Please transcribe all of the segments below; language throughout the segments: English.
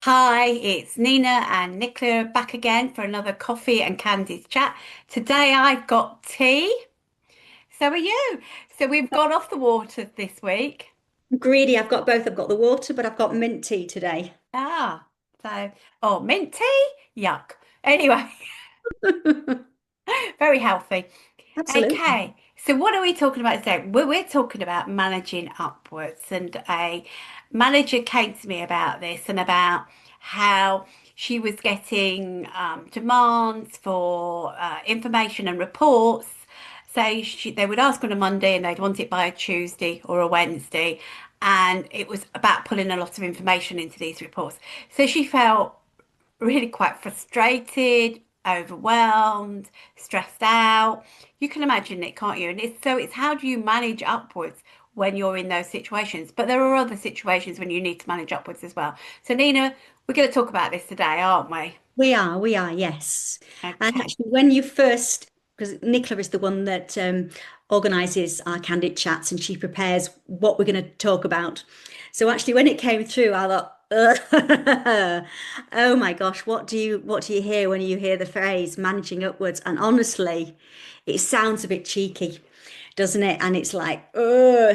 Hi, it's Nina and Nicola back again for another coffee and candid chat. Today I've got tea. So are you. So we've gone off the water this week. I'm greedy. I've got both. I've got the water, but I've got mint tea today. Ah, so, oh, mint tea? Yuck. Anyway, very healthy. Absolutely. Okay, so what are we talking about today? We're talking about managing upwards, and a manager came to me about this and about how she was getting demands for information and reports. So they would ask on a Monday and they'd want it by a Tuesday or a Wednesday, and it was about pulling a lot of information into these reports. So she felt really quite frustrated, overwhelmed, stressed out. You can imagine it, can't you? And it's how do you manage upwards when you're in those situations? But there are other situations when you need to manage upwards as well. So Nina, we're going to talk about this today, aren't we? We are, yes. And Okay. actually, when you first, because Nicola is the one that organises our candid chats and she prepares what we're going to talk about. So actually, when it came through, I thought, "Ugh." Oh my gosh, what do you hear when you hear the phrase managing upwards? And honestly, it sounds a bit cheeky, doesn't it? And it's like,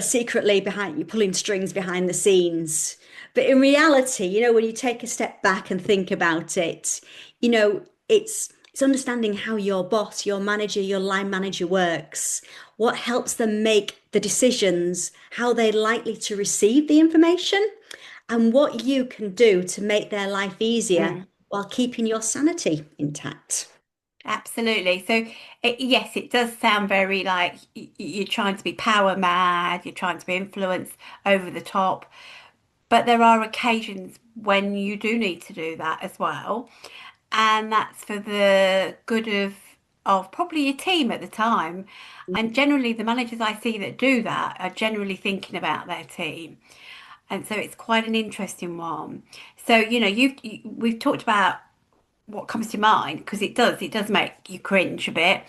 secretly behind you pulling strings behind the scenes. But in reality, when you take a step back and think about it, it's understanding how your boss, your manager, your line manager works, what helps them make the decisions, how they're likely to receive the information, and what you can do to make their life easier Mm. while keeping your sanity intact. Absolutely. So, yes, it does sound very like you're trying to be power mad, you're trying to be influenced over the top. But there are occasions when you do need to do that as well. And that's for the good of probably your team at the time. And generally the managers I see that do that are generally thinking about their team. And so it's quite an interesting one. So, we've talked about what comes to mind because it does make you cringe a bit.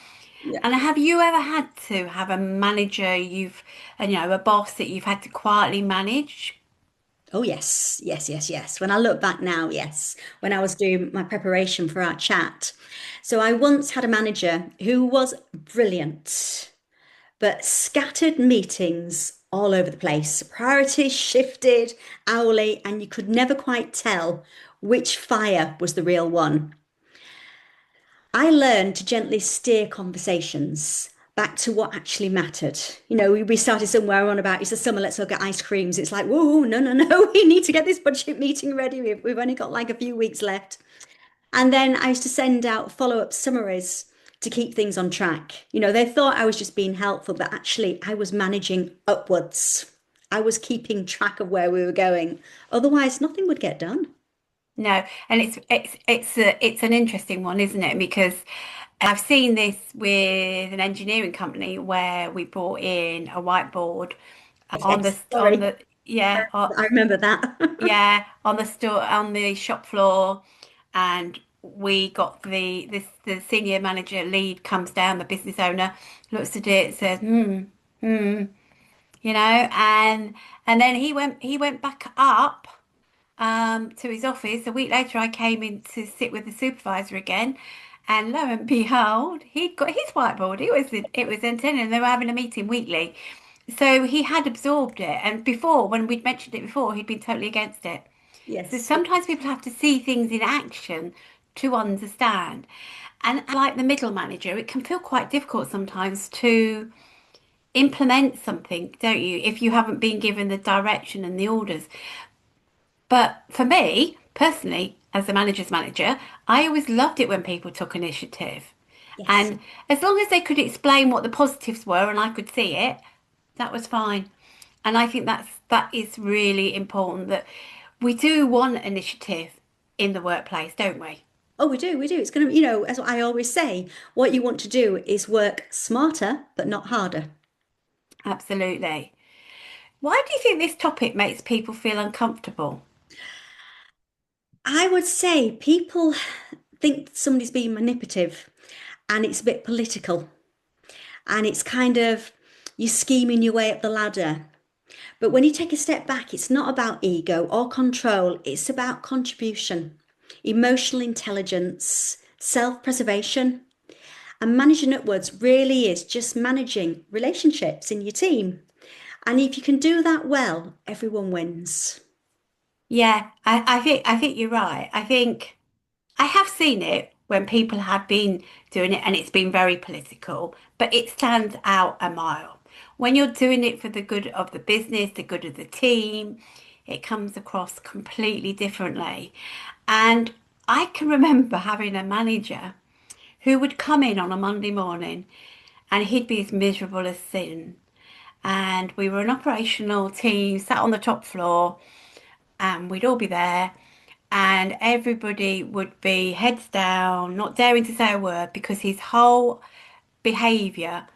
Yeah. And have you ever had to have a manager a boss that you've had to quietly manage? Oh, yes, yes, yes, yes. When I look back now, yes, when I was doing my preparation for our chat. So I once had a manager who was brilliant, but scattered meetings all over the place. Priorities shifted, hourly, and you could never quite tell which fire was the real one. I learned to gently steer conversations back to what actually mattered. We started somewhere on about it's the summer, let's go get ice creams. It's like, whoa, no, no, no, we need to get this budget meeting ready. We've only got like a few weeks left. And then I used to send out follow-up summaries to keep things on track. They thought I was just being helpful, but actually I was managing upwards. I was keeping track of where we were going. Otherwise, nothing would get done. No, and it's an interesting one, isn't it? Because I've seen this with an engineering company where we brought in a whiteboard on the Yes, sorry. I remember that. on the store on the shop floor, and we got the senior manager lead comes down, the business owner looks at it, says, and then he went back up to his office. A week later, I came in to sit with the supervisor again, and lo and behold, he'd got his whiteboard. It was intended, and they were having a meeting weekly. So he had absorbed it, and before, when we'd mentioned it before, he'd been totally against it. So Yes. sometimes people have to see things in action to understand. And like the middle manager, it can feel quite difficult sometimes to implement something, don't you, if you haven't been given the direction and the orders. But for me, personally, as a manager's manager, I always loved it when people took initiative. Yes. And as long as they could explain what the positives were and I could see it, that was fine. And I think that is really important that we do want initiative in the workplace, don't we? Oh, we do. We do. It's going to, as I always say, what you want to do is work smarter, but not harder. Absolutely. Why do you think this topic makes people feel uncomfortable? I would say people think somebody's being manipulative and it's a bit political and it's kind of you scheming your way up the ladder. But when you take a step back, it's not about ego or control, it's about contribution, emotional intelligence, self preservation. And managing upwards really is just managing relationships in your team. And if you can do that well, everyone wins. Yeah, I think you're right. I think I have seen it when people have been doing it and it's been very political, but it stands out a mile. When you're doing it for the good of the business, the good of the team, it comes across completely differently. And I can remember having a manager who would come in on a Monday morning and he'd be as miserable as sin. And we were an operational team sat on the top floor and we'd all be there and everybody would be heads down, not daring to say a word because his whole behaviour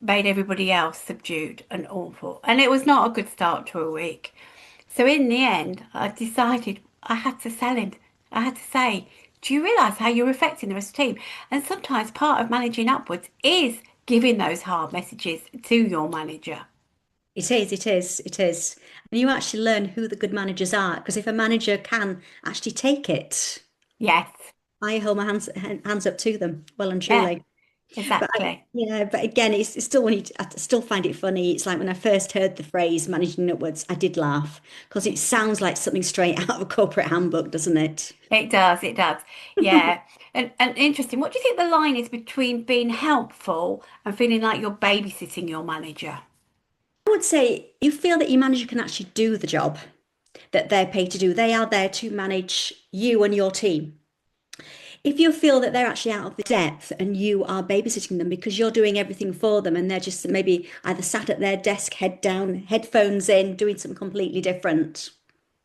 made everybody else subdued and awful. And it was not a good start to a week. So in the end, I decided I had to sell him. I had to say, do you realise how you're affecting the rest of the team? And sometimes part of managing upwards is giving those hard messages to your manager. It is, it is, it is. And you actually learn who the good managers are because if a manager can actually take it, Yes. I hold my hands up to them, well and Yeah, truly. But exactly. yeah, but again, it's still when you, I still find it funny. It's like when I first heard the phrase managing upwards, I did laugh because it sounds like something straight out of a corporate handbook, doesn't it? It does, it does. Yeah. And interesting. What do you think the line is between being helpful and feeling like you're babysitting your manager? I would say you feel that your manager can actually do the job that they're paid to do. They are there to manage you and your team. If you feel that they're actually out of the depth and you are babysitting them because you're doing everything for them and they're just maybe either sat at their desk, head down, headphones in, doing something completely different.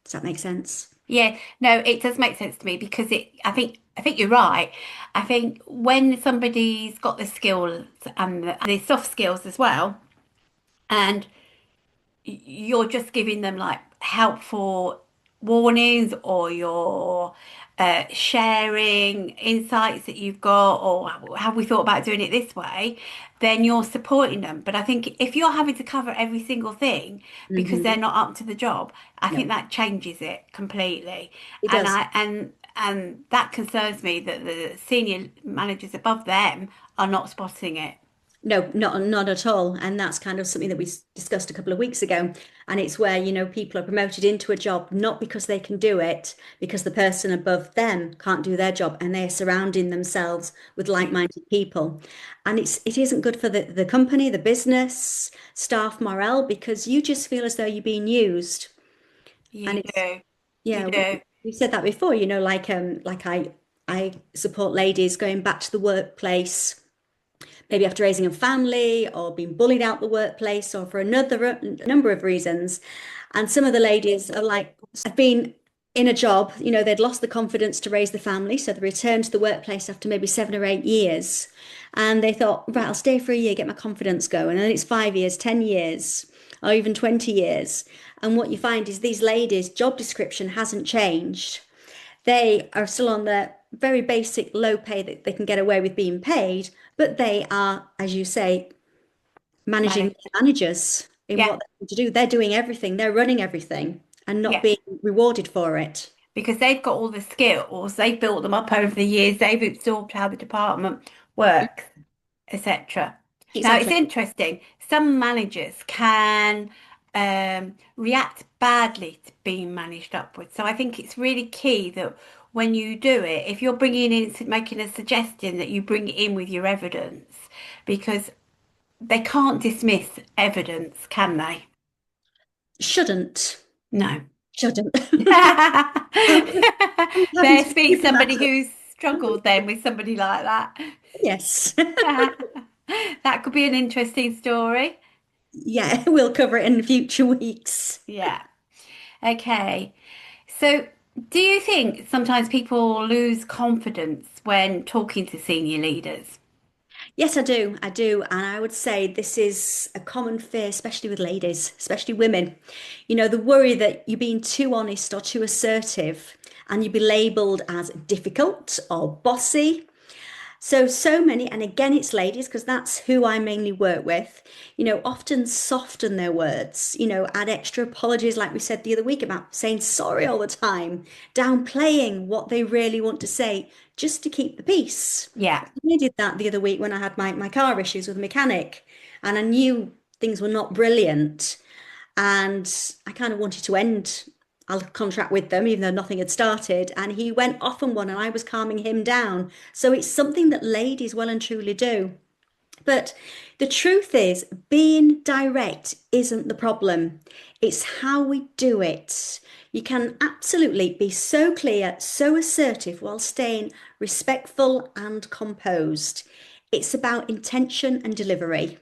Does that make sense? Yeah, no, it does make sense to me because I think you're right. I think when somebody's got the skills and the soft skills as well, and you're just giving them like helpful warnings or you're sharing insights that you've got or have we thought about doing it this way, then you're supporting them. But I think if you're having to cover every single thing because they're Hmm. not up to the job, I think No, that changes it completely. it And does. and that concerns me that the senior managers above them are not spotting it. No, not at all. And that's kind of something that we discussed a couple of weeks ago. And it's where, people are promoted into a job not because they can do it, because the person above them can't do their job and they're surrounding themselves with like-minded people. And it isn't good for the company, the business, staff morale, because you just feel as though you're being used. And You it's do. You yeah, do. we've said that before, like I support ladies going back to the workplace maybe after raising a family or being bullied out the workplace or for another number of reasons. And some of the ladies are like, I've been in a job, they'd lost the confidence to raise the family. So they returned to the workplace after maybe 7 or 8 years. And they thought, right, I'll stay for a year, get my confidence going. And then it's 5 years, 10 years, or even 20 years. And what you find is these ladies' job description hasn't changed. They are still on the very basic low pay that they can get away with being paid, but they are, as you say, managing Manage. their managers in Yeah. what they need to do. They're doing everything, they're running everything and not Yeah. being rewarded for it. Because they've got all the skills, they've built them up over the years, they've absorbed how the department works, etc. Now, it's Exactly. interesting. Some managers can react badly to being managed upwards. So I think it's really key that when you do it, if you're bringing in, making a suggestion, that you bring it in with your evidence, because they can't dismiss evidence, can they? Shouldn't. No. Shouldn't. I'm having There to speaks give somebody that. who's struggled then with somebody like that. Yes. That could be an interesting story. Yeah, we'll cover it in future weeks. Yeah. Okay. So, do you think sometimes people lose confidence when talking to senior leaders? Yes, I do. I do. And I would say this is a common fear, especially with ladies, especially women. The worry that you're being too honest or too assertive and you'd be labeled as difficult or bossy. So many, and again, it's ladies because that's who I mainly work with, often soften their words, add extra apologies, like we said the other week about saying sorry all the time, downplaying what they really want to say just to keep the peace. Yeah. I did that the other week when I had my car issues with a mechanic, and I knew things were not brilliant. And I kind of wanted to end our contract with them, even though nothing had started. And he went off on one, and I was calming him down. So it's something that ladies well and truly do. But the truth is, being direct isn't the problem. It's how we do it. You can absolutely be so clear, so assertive while staying respectful and composed. It's about intention and delivery.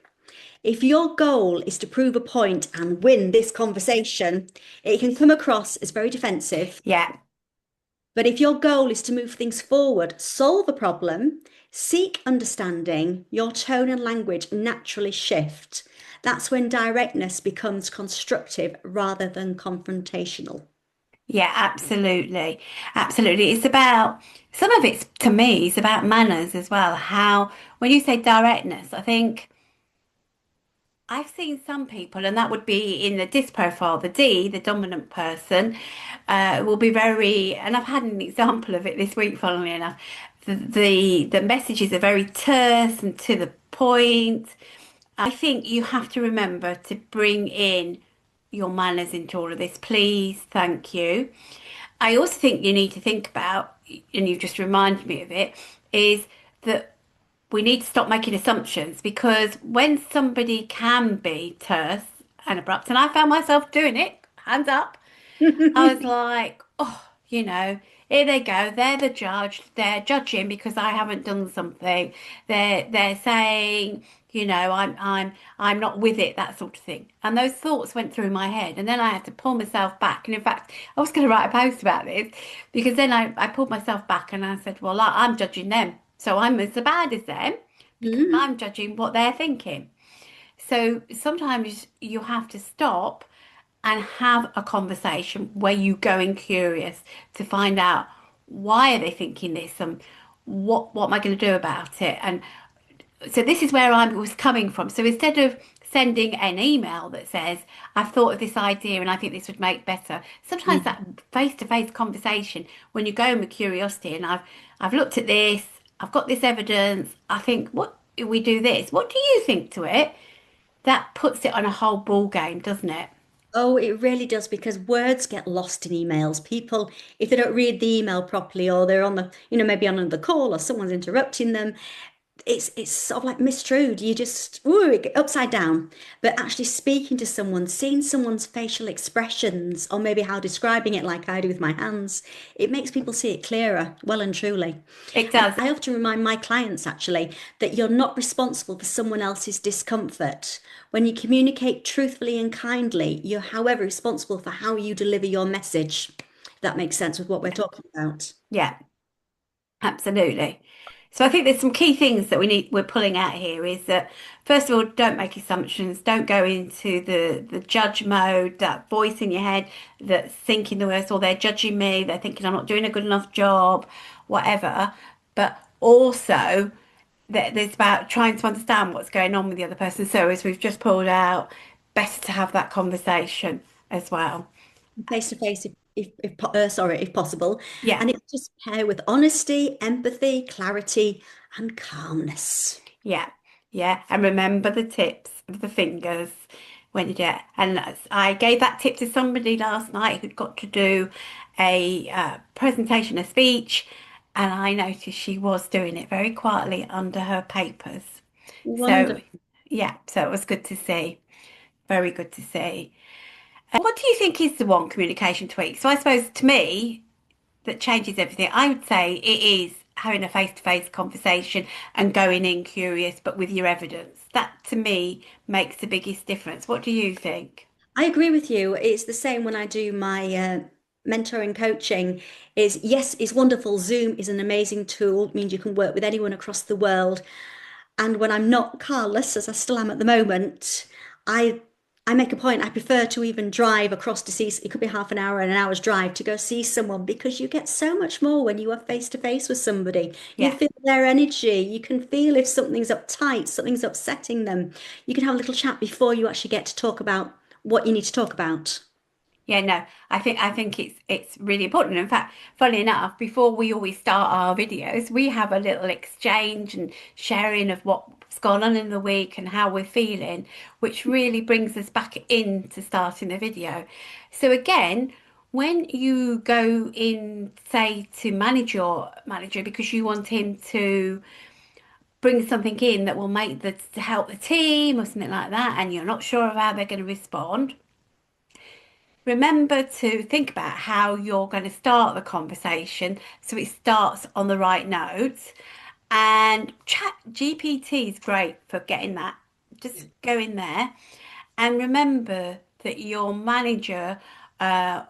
If your goal is to prove a point and win this conversation, it can come across as very defensive. Yeah. But if your goal is to move things forward, solve a problem, seek understanding, your tone and language naturally shift. That's when directness becomes constructive rather than confrontational. Yeah, absolutely. Absolutely. It's about, some of it's, to me, it's about manners as well. How, when you say directness, I think I've seen some people, and that would be in the DIS profile, the D, the dominant person, will be very, and I've had an example of it this week, funnily enough. The messages are very terse and to the point. I think you have to remember to bring in your manners into all of this. Please, thank you. I also think you need to think about, and you've just reminded me of it, is that we need to stop making assumptions, because when somebody can be terse and abrupt, and I found myself doing it, hands up, I was like, oh, here they go. They're the judge. They're judging because I haven't done something. They're saying, I'm not with it, that sort of thing. And those thoughts went through my head, and then I had to pull myself back. And in fact, I was going to write a post about this, because then I pulled myself back and I said, well, I'm judging them, so I'm as bad as them because Mm. I'm judging what they're thinking. So sometimes you have to stop and have a conversation where you go in curious to find out, why are they thinking this, and what am I going to do about it? And so this is where I was coming from. So instead of sending an email that says, I've thought of this idea and I think this would make better, sometimes Mm. that face-to-face conversation, when you go in with curiosity, and I've looked at this, I've got this evidence, I think, what if we do this? What do you think to it? That puts it on a whole ball game, doesn't it? Oh, it really does because words get lost in emails. People, if they don't read the email properly or they're on the, maybe on another call or someone's interrupting them, it's sort of like mistrued. You just ooh, it get upside down. But actually speaking to someone, seeing someone's facial expressions, or maybe how describing it like I do with my hands, it makes people see it clearer, well and truly. It And does. I often remind my clients actually that you're not responsible for someone else's discomfort. When you communicate truthfully and kindly, you're, however, responsible for how you deliver your message. If that makes sense with what we're talking about. Yeah, absolutely. So I think there's some key things that we're pulling out here, is that first of all, don't make assumptions, don't go into the judge mode, that voice in your head that's thinking the worst, or they're judging me, they're thinking I'm not doing a good enough job, whatever. But also that there's about trying to understand what's going on with the other person. So as we've just pulled out, better to have that conversation as well. Face to face if possible, Yeah. and it's just pair with honesty, empathy, clarity, and calmness. Yeah, yeah. And remember the tips of the fingers when you do it. And I gave that tip to somebody last night who'd got to do a presentation, a speech, and I noticed she was doing it very quietly under her papers. So, Wonderful. yeah, so it was good to see. Very good to see. What do you think is the one communication tweak? So I suppose to me, that changes everything. I would say it is having a face-to-face conversation and going in curious, but with your evidence. That to me makes the biggest difference. What do you think? I agree with you. It's the same when I do my mentoring coaching. Is yes, it's wonderful. Zoom is an amazing tool. It means you can work with anyone across the world. And when I'm not carless, as I still am at the moment, I I make a point. I prefer to even drive across to see, it could be half an hour and an hour's drive to go see someone because you get so much more when you are face to face with somebody. You Yeah. feel their energy. You can feel if something's uptight, something's upsetting them. You can have a little chat before you actually get to talk about what you need to talk about. Yeah, no, I think it's really important. In fact, funny enough, before we always start our videos, we have a little exchange and sharing of what's gone on in the week and how we're feeling, which really brings us back into starting the video. So again, when you go in, say, to manage your manager because you want him to bring something in that will make the to help the team or something like that, and you're not sure of how they're going to respond, remember to think about how you're going to start the conversation so it starts on the right note. And chat GPT is great for getting that. Just go in there and remember that your manager uh,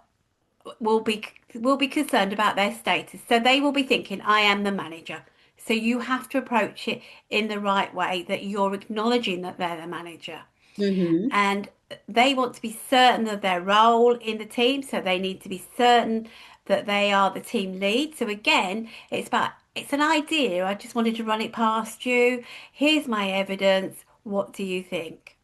will be concerned about their status. So they will be thinking, I am the manager. So you have to approach it in the right way that you're acknowledging that they're the manager, Hmm. and they want to be certain of their role in the team, so they need to be certain that they are the team lead. So again, it's an idea. I just wanted to run it past you. Here's my evidence. What do you think?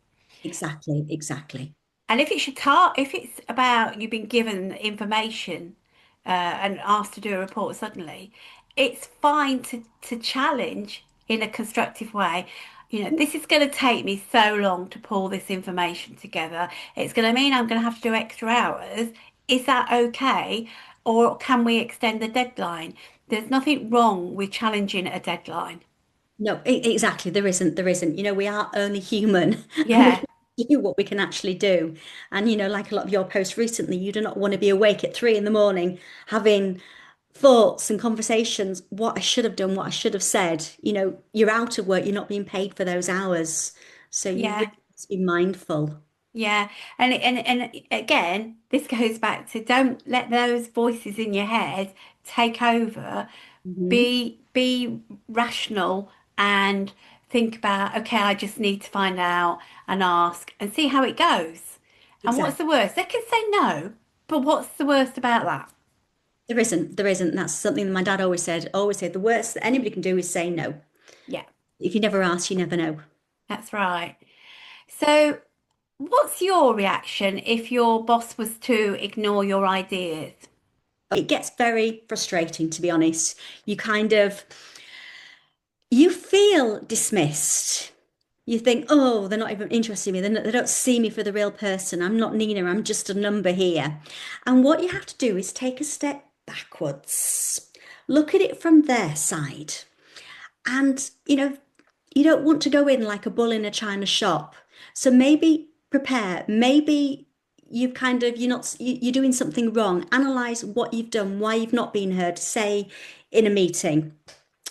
Exactly, exactly. And if it's about you've been given information and asked to do a report suddenly, it's fine to challenge in a constructive way. You know, this is going to take me so long to pull this information together. It's going to mean I'm going to have to do extra hours. Is that okay? Or can we extend the deadline? There's nothing wrong with challenging a deadline. No, exactly. There isn't. We are only human and we Yeah, can do what we can actually do. And, like a lot of your posts recently, you do not want to be awake at 3 in the morning having thoughts and conversations, what I should have done, what I should have said. You're out of work, you're not being paid for those hours. So you really yeah. have to be mindful. Yeah, and again, this goes back to don't let those voices in your head take over. Hmm. Be rational and think about, okay, I just need to find out and ask and see how it goes. And what's Exactly. the worst? They can say no, but what's the worst about that? There isn't. That's something that my dad always said, the worst that anybody can do is say no. Yeah, If you never ask, you never know. that's right. So, what's your reaction if your boss was to ignore your ideas? It gets very frustrating, to be honest. You feel dismissed. You think, oh, they're not even interested in me. They don't see me for the real person. I'm not Nina. I'm just a number here. And what you have to do is take a step backwards, look at it from their side. And, you don't want to go in like a bull in a china shop. So maybe prepare. Maybe you're doing something wrong. Analyze what you've done, why you've not been heard, say in a meeting.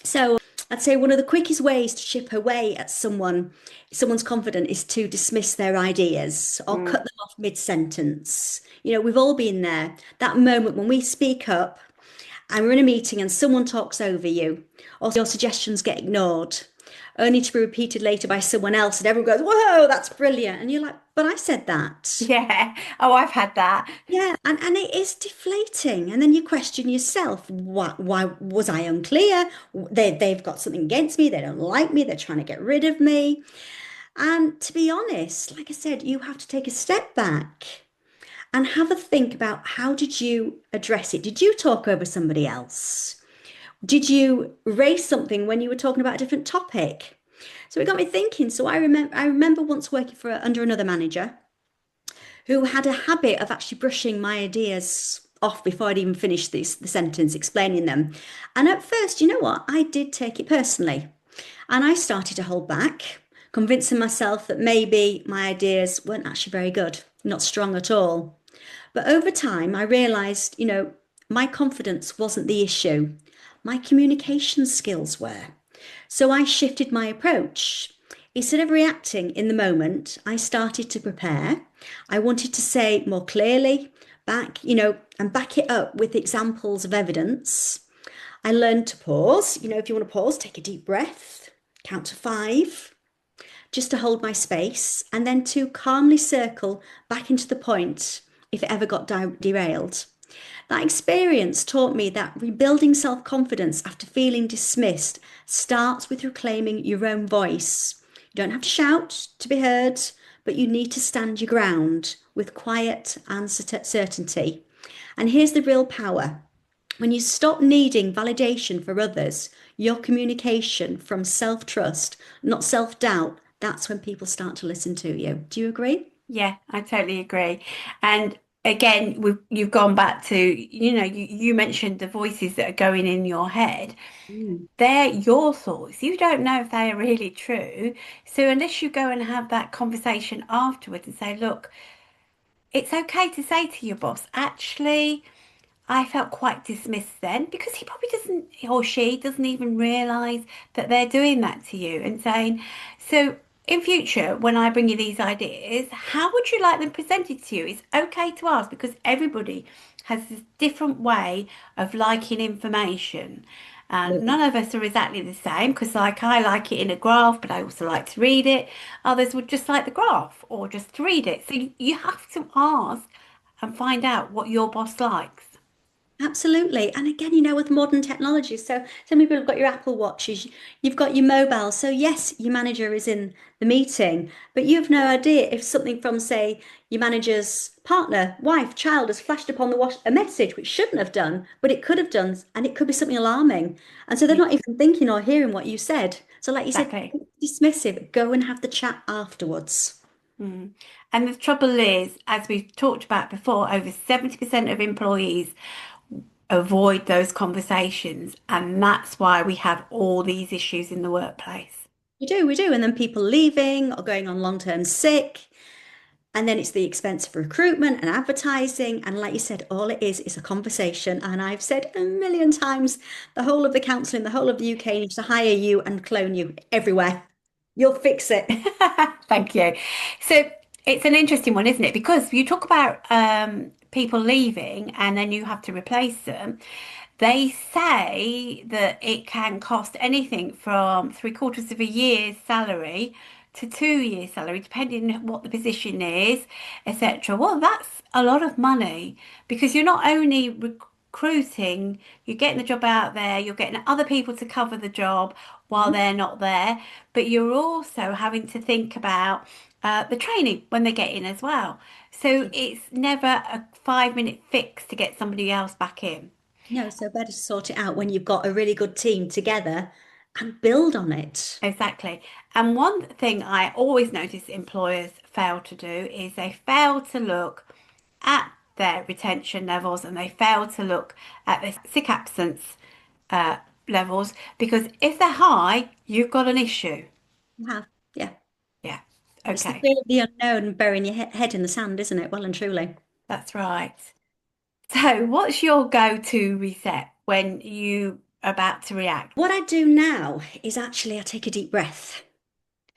So I'd say one of the quickest ways to chip away at someone's confidence is to dismiss their ideas or cut Mm. them off mid-sentence. We've all been there. That moment when we speak up and we're in a meeting and someone talks over you, or your suggestions get ignored, only to be repeated later by someone else, and everyone goes, "Whoa, that's brilliant!" And you're like, "But I said that." Yeah. Oh, I've had that. Yeah, and it is deflating. And then you question yourself, why was I unclear? They've got something against me, they don't like me, they're trying to get rid of me. And to be honest, like I said, you have to take a step back and have a think about how did you address it? Did you talk over somebody else? Did you raise something when you were talking about a different topic? So it got me thinking. So I remember once working for under another manager who had a habit of actually brushing my ideas off before I'd even finished the sentence, explaining them. And at first, you know what? I did take it personally. And I started to hold back, convincing myself that maybe my ideas weren't actually very good, not strong at all. But over time, I realized, my confidence wasn't the issue. My communication skills were. So I shifted my approach. Instead of reacting in the moment, I started to prepare. I wanted to say more clearly, and back it up with examples of evidence. I learned to pause. If you want to pause, take a deep breath, count to 5, just to hold my space, and then to calmly circle back into the point if it ever got derailed. That experience taught me that rebuilding self confidence after feeling dismissed starts with reclaiming your own voice. You don't have to shout to be heard, but you need to stand your ground with quiet and certainty. And here's the real power. When you stop needing validation for others, your communication from self trust, not self doubt, that's when people start to listen to you. Do you agree? Yeah, I totally agree. And again, you've gone back to, you mentioned the voices that are going in your head. Mm. They're your thoughts. You don't know if they are really true. So unless you go and have that conversation afterwards and say, look, it's okay to say to your boss, actually, I felt quite dismissed then because he probably doesn't, or she doesn't even realise that they're doing that to you and saying, so in future, when I bring you these ideas, how would you like them presented to you? It's okay to ask because everybody has this different way of liking information. And none of us are exactly the same because, like, I like it in a graph, but I also like to read it. Others would just like the graph or just to read it. So you have to ask and find out what your boss likes. Absolutely. And again, you know, with modern technology, so many people have got your Apple Watches, you've got your mobile. So yes, your manager is in the meeting, but you have no idea if something from, say, your manager's partner, wife, child has flashed upon the watch a message which shouldn't have done, but it could have done, and it could be something alarming. And so they're Yeah, not even thinking or hearing what you said. So like you said, exactly. dismissive, go and have the chat afterwards. Mm. And the trouble is, as we've talked about before, over 70% of employees avoid those conversations. And that's why we have all these issues in the workplace. We do. And then people leaving or going on long-term sick. And then it's the expense of recruitment and advertising. And like you said, all it is a conversation. And I've said a million times, the whole of the council in the whole of the UK needs to hire you and clone you everywhere. You'll fix it. Thank you. So it's an interesting one, isn't it? Because you talk about people leaving and then you have to replace them. They say that it can cost anything from three-quarters of a year's salary to 2 years' salary, depending on what the position is, etc. Well, that's a lot of money because you're not only recruiting, you're getting the job out there, you're getting other people to cover the job while they're not there, but you're also having to think about the training when they get in as well. So it's never a 5-minute fix to get somebody else back in. No, so better to sort it out when you've got a really good team together and build on it. Exactly. And one thing I always notice employers fail to do is they fail to look at their retention levels and they fail to look at their sick absence uh, levels because if they're high, you've got an issue. You have, yeah. Yeah. It's the Okay. fear of the unknown and burying your head in the sand, isn't it? Well and truly. That's right. So, what's your go-to reset when you are about to react? What I do now is actually I take a deep breath.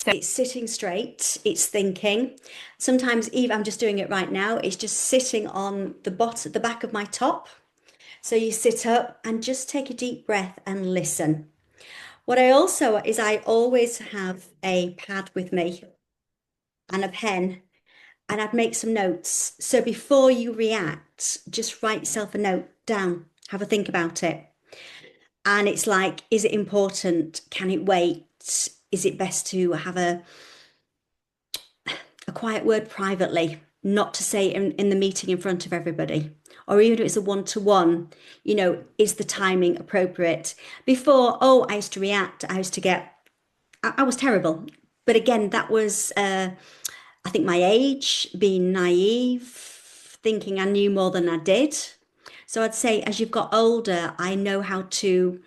So, It's sitting straight, it's thinking. Sometimes even I'm just doing it right now, it's just sitting on the back of my top. So you sit up and just take a deep breath and listen. What I also is I always have a pad with me and a pen and I'd make some notes. So before you react, just write yourself a note down, have a think about it. And it's like, is it important? Can it wait? Is it best to have a quiet word privately, not to say in the meeting in front of everybody? Or even if it's a one-to-one, is the timing appropriate? Before, oh, I used to react, I used to get, I was terrible. But again, that was, I think, my age, being naive, thinking I knew more than I did. So I'd say as you've got older, I know how to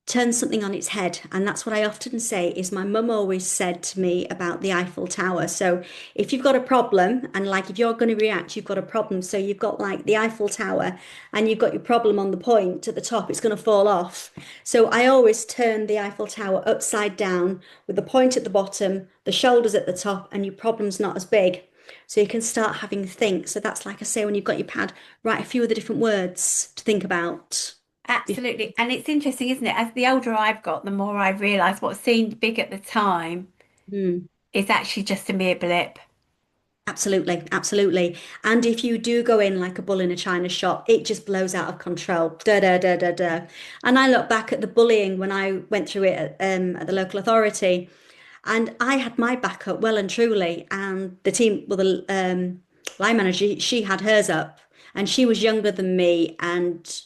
turn something on its head. And that's what I often say is my mum always said to me about the Eiffel Tower. So if you've got a problem and like if you're going to react, you've got a problem. So you've got like the Eiffel Tower and you've got your problem on the point at the top, it's going to fall off. So I always turn the Eiffel Tower upside down with the point at the bottom, the shoulders at the top, and your problem's not as big. So you can start having to think. So that's like I say, when you've got your pad, write a few of the different words to think about. absolutely. And it's interesting, isn't it? As the older I've got, the more I realise what seemed big at the time. Mm. is actually just a mere blip. Absolutely, absolutely. And if you do go in like a bull in a china shop, it just blows out of control. Da da da da da. And I look back at the bullying when I went through it at the local authority, and I had my back up well and truly. And the team, well, the line manager, she had hers up, and she was younger than me, and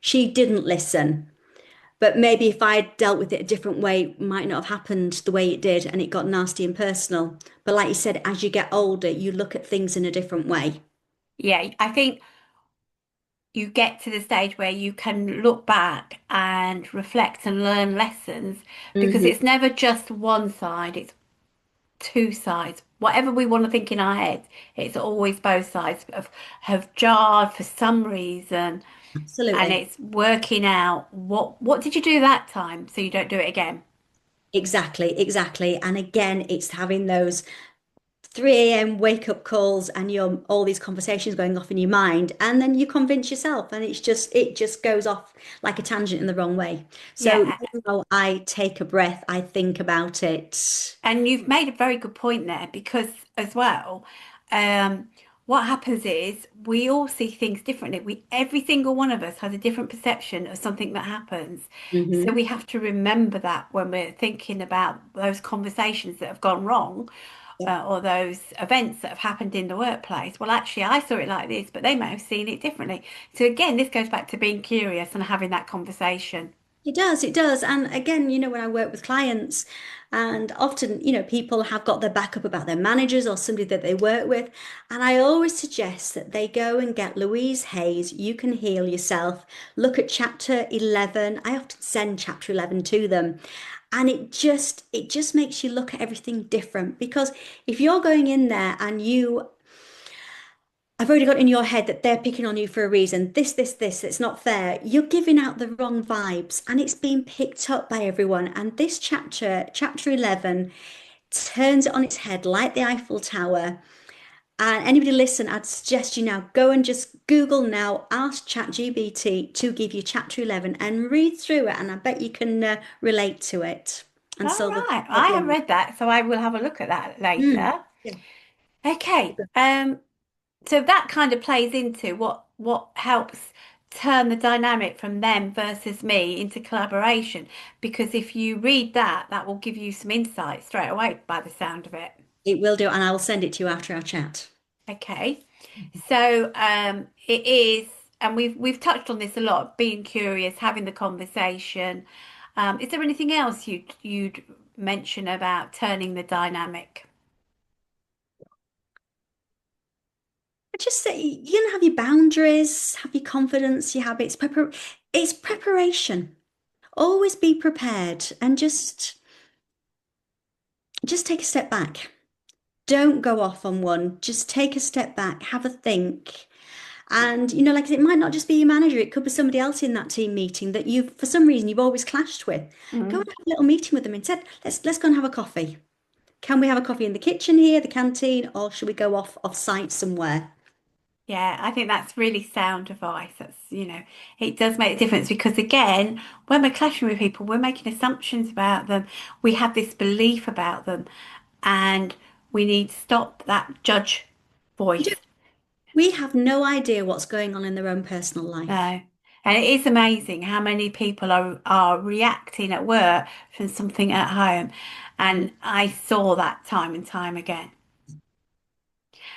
she didn't listen. But maybe if I dealt with it a different way, it might not have happened the way it did, and it got nasty and personal. But like you said, as you get older, you look at things in a different way. Yeah, I think you get to the stage where you can look back and reflect and learn lessons because Hmm. it's never just one side, it's two sides. Whatever we want to think in our head, it's always both sides of have jarred for some reason, and Absolutely. it's working out what did you do that time so you don't do it again. Exactly, exactly. And again, it's having those 3 a.m. wake up calls and you're all these conversations going off in your mind, and then you convince yourself, and it just goes off like a tangent in the wrong way. So Yeah, now I take a breath, I think about it. and you've made a very good point there because as well, um, what happens is we all see things differently. Every single one of us has a different perception of something that happens. So Hmm. we have to remember that when we're thinking about those conversations that have gone wrong, or those events that have happened in the workplace. Well, actually, I saw it like this, but they may have seen it differently. So again, this goes back to being curious and having that conversation. It does, it does. And again, when I work with clients, and often, people have got their backup about their managers or somebody that they work with. And I always suggest that they go and get Louise Hay's You Can Heal Yourself. Look at chapter 11. I often send chapter 11 to them. And it just makes you look at everything different, because if you're going in there and I've already got in your head that they're picking on you for a reason. This, it's not fair. You're giving out the wrong vibes, and it's being picked up by everyone. And this chapter, chapter 11, turns it on its head like the Eiffel Tower. And anybody listen, I'd suggest you now go and just Google now, ask ChatGPT to give you chapter 11 and read through it. And I bet you can relate to it and All solve the right, I have problem. read that, so I will have a look at that Mm. later. Yeah. Okay, so that kind of plays into what helps turn the dynamic from them versus me into collaboration. Because if you read that, that will give you some insight straight away by the sound of it. It will do, and I will send it to you after our chat. Okay, so it is, and we've touched on this a lot, being curious, having the conversation. Is there anything else you'd mention about turning the dynamic? I just say you're gonna have your boundaries, have your confidence, your habits. It's preparation. Always be prepared, and just take a step back. Don't go off on one. Just take a step back, have a think. And like I said, it might not just be your manager, it could be somebody else in that team meeting that for some reason, you've always clashed with. Go and Mm. have a little meeting with them and said, let's go and have a coffee. Can we have a coffee in the kitchen here, the canteen, or should we go off site somewhere? Yeah, I think that's really sound advice. It does make a difference because again, when we're clashing with people, we're making assumptions about them. We have this belief about them, and we need to stop that judge We do. voice. We have no idea what's going on in their own personal life. No. And it is amazing how many people are reacting at work from something at home. Mm. And I saw that time and time again.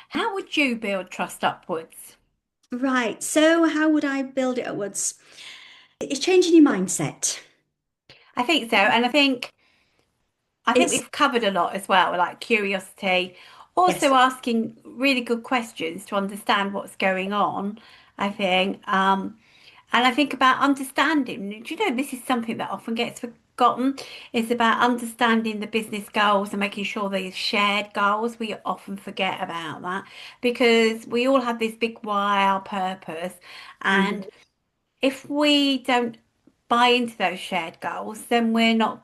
How would you build trust upwards? Right. So, how would I build it upwards? It's changing your mindset. I think so. And I think It's, we've covered a lot as well, like curiosity, yes, also asking really good questions to understand what's going on, I think. And I think about understanding. Do you know, this is something that often gets forgotten. It's about understanding the business goals and making sure they're shared goals. We often forget about that because we all have this big why, our purpose. And mhm. if we don't buy into those shared goals, then we're not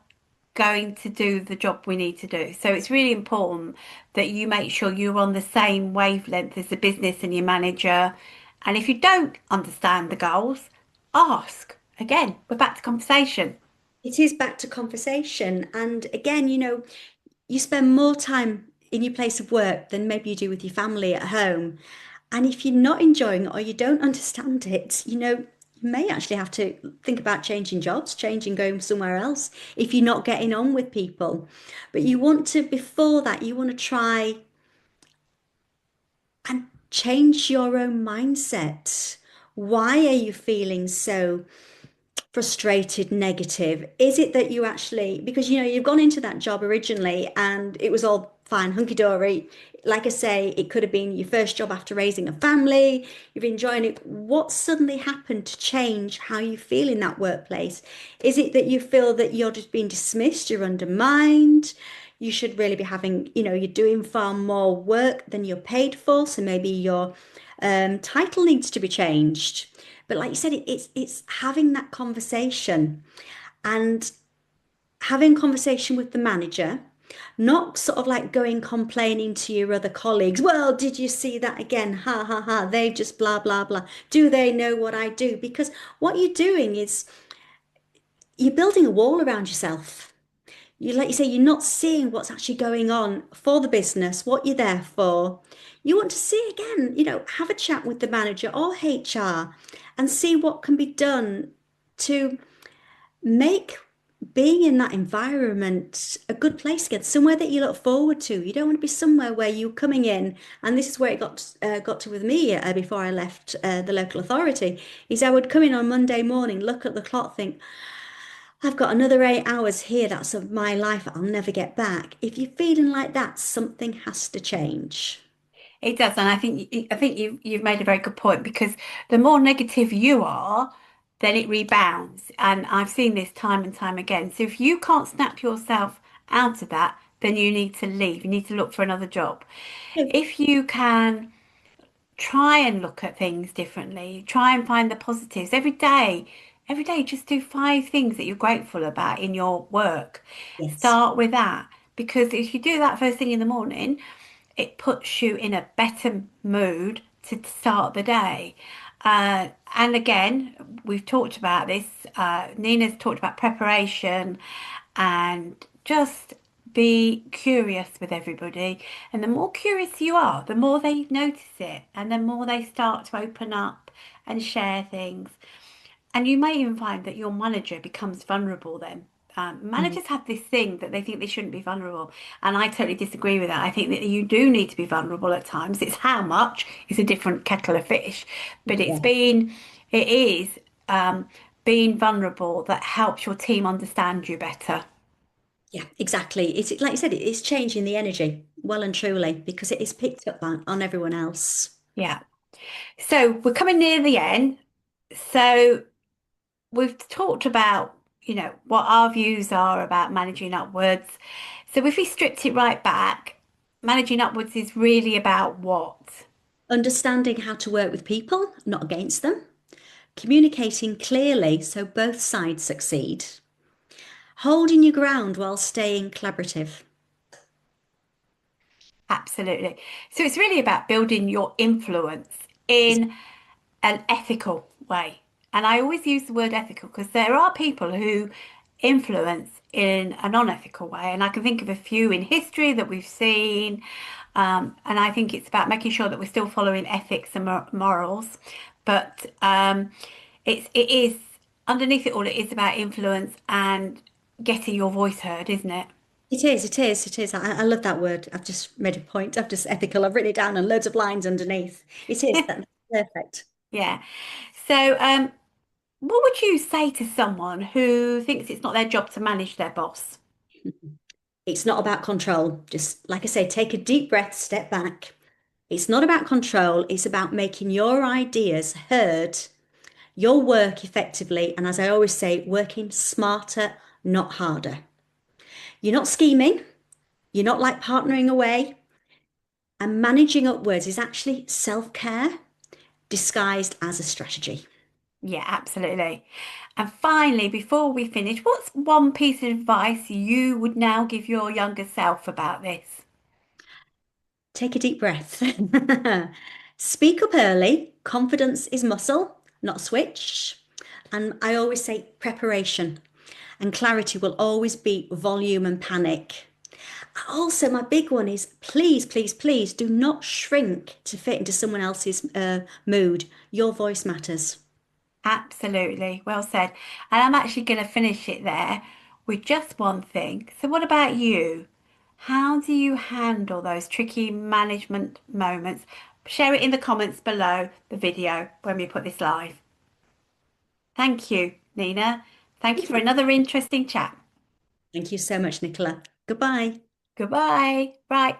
going to do the job we need to do. So it's really important that you make sure you're on the same wavelength as the business and your manager. And if you don't understand the goals, ask. Again, we're back to conversation. It is back to conversation. And again, you spend more time in your place of work than maybe you do with your family at home. And if you're not enjoying it or you don't understand it, you may actually have to think about changing jobs, changing, going somewhere else if you're not getting on with people. But you want to, before that, you want to try and change your own mindset. Why are you feeling so frustrated, negative? Is it that you actually, because you've gone into that job originally and it was all fine, hunky dory. Like I say, it could have been your first job after raising a family, you're enjoying it. What suddenly happened to change how you feel in that workplace? Is it that you feel that you're just being dismissed, you're undermined? You should really be having, you're doing far more work than you're paid for, so maybe your title needs to be changed. But like you said, it's having that conversation and having conversation with the manager, not sort of like going complaining to your other colleagues. Well, did you see that again? Ha ha ha. They just blah blah blah. Do they know what I do? Because what you're doing is you're building a wall around yourself. Like you say, you're not seeing what's actually going on for the business, what you're there for. You want to see again, have a chat with the manager or HR and see what can be done to make being in that environment a good place again, somewhere that you look forward to. You don't want to be somewhere where you're coming in, and this is where it got to with me before I left the local authority, is I would come in on Monday morning, look at the clock, think, I've got another 8 hours here. That's of my life I'll never get back. If you're feeling like that, something has to change. It does, and I think you've made a very good point because the more negative you are, then it rebounds. And I've seen this time and time again. So if you can't snap yourself out of that, then you need to leave. You need to look for another job. No. If you can try and look at things differently, try and find the positives every day, just do 5 things that you're grateful about in your work. Yes. Start with that because if you do that first thing in the morning, it puts you in a better mood to start the day. And again, we've talked about this. Nina's talked about preparation and just be curious with everybody. And the more curious you are, the more they notice it and the more they start to open up and share things. And you may even find that your manager becomes vulnerable then. Mm. Managers have this thing that they think they shouldn't be vulnerable, and I totally disagree with that. I think that you do need to be vulnerable at times. It's how much is a different kettle of fish, but Yeah. it is um, being vulnerable that helps your team understand you better. Yeah, exactly. It's like you said, it's changing the energy well and truly because it is picked up on everyone else. Yeah. So we're coming near the end. So we've talked about, what our views are about managing upwards. So if we stripped it right back, managing upwards is really about what? Understanding how to work with people, not against them. Communicating clearly so both sides succeed. Holding your ground while staying collaborative. Absolutely. So it's really about building your influence in an ethical way. And I always use the word ethical because there are people who influence in a non-ethical way. And I can think of a few in history that we've seen. And I think it's about making sure that we're still following ethics and morals. But it is underneath it all, it is about influence and getting your voice heard, isn't it? It is, it is, it is. I love that word. I've just made a point. I've just ethical. I've written it down and loads of lines underneath. It is. That's perfect. Yeah. So, what would you say to someone who thinks it's not their job to manage their boss? It's not about control. Just like I say, take a deep breath, step back. It's not about control. It's about making your ideas heard, your work effectively. And as I always say, working smarter, not harder. You're not scheming. You're not like partnering away. And managing upwards is actually self-care disguised as a strategy. Yeah, absolutely. And finally, before we finish, what's one piece of advice you would now give your younger self about this? Take a deep breath. Speak up early. Confidence is muscle, not a switch. And I always say preparation and clarity will always beat volume and panic. Also, my big one is please, please, please do not shrink to fit into someone else's mood. Your voice matters. Absolutely. Well said. And I'm actually going to finish it there with just one thing. So, what about you? How do you handle those tricky management moments? Share it in the comments below the video when we put this live. Thank you, Nina. Thank you for another interesting chat. Thank you so much, Nicola. Goodbye. Goodbye. Right.